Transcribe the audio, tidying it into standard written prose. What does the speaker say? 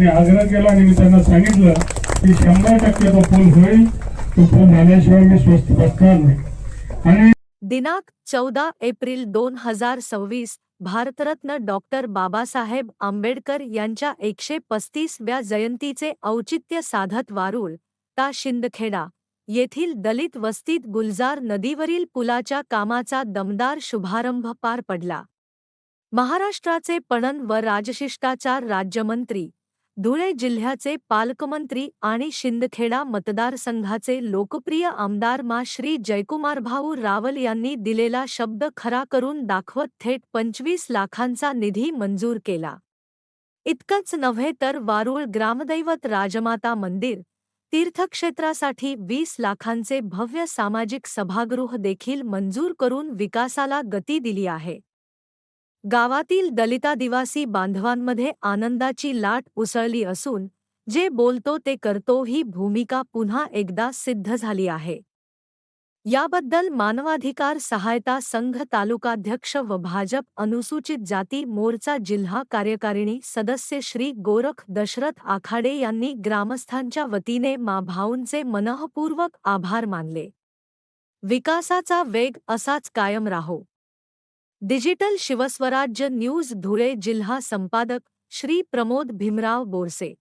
त्यांनी आग्रह केला आणि मी त्यांना सांगितलं की 100% तो पूल होईल, तो पूल झाल्याशिवाय मी स्वस्थ बसणार नाही. आणि दिनांक 14 एप्रिल 2026 भारतरत्न डॉक्टर बाबासाहेब आंबेडकर यांच्या 135व्या जयंतीचे औचित्य साधत वारूळ ता शिंदखेडा येथील दलित वस्तीत गुलजार नदीवरील पुलाच्या कामाचा दमदार शुभारंभ पार पडला. महाराष्ट्राचे पणन व राजशिष्टाचार राज्यमंत्री, धुळे जिल्ह्याचे पालकमंत्री आणि शिंदखेडा मतदारसंघाचे लोकप्रिय आमदार श्री जयकुमारभाऊ रावल यांनी दिलेला शब्द खरा करून दाखवत थेट 25 लाखांचा निधी मंजूर केला. इतकंच नव्हे तर वारूळ ग्रामदैवत राजमाता मंदिर, तीर्थक्षेत्रासाठी 20 लाखांचे भव्य सामाजिक सभागृह देखील मंजूर करून विकासाला गती दिली आहे. गावातील दलितादिवासी बांधवांमध्ये आनंदाची लाट उसळली असून जे बोलतो ते करतो ही भूमिका पुन्हा एकदा सिद्ध झाली आहे. याबद्दल मानवाधिकार सहायता संघ तालुकाध्यक्ष व भाजप अनुसूचित जाती मोर्चा जिल्हा कार्यकारिणी सदस्य श्री गोरख दशरथ आखाडे यांनी ग्रामस्थांच्या वतीने भाऊंचे मनःपूर्वक आभार मानले. विकासाचा वेग असाच कायम राहो. डिजिटल शिवस्वराज्य न्यूज धुळे जिल्हा संपादक श्री प्रमोद भीमराव बोरसे.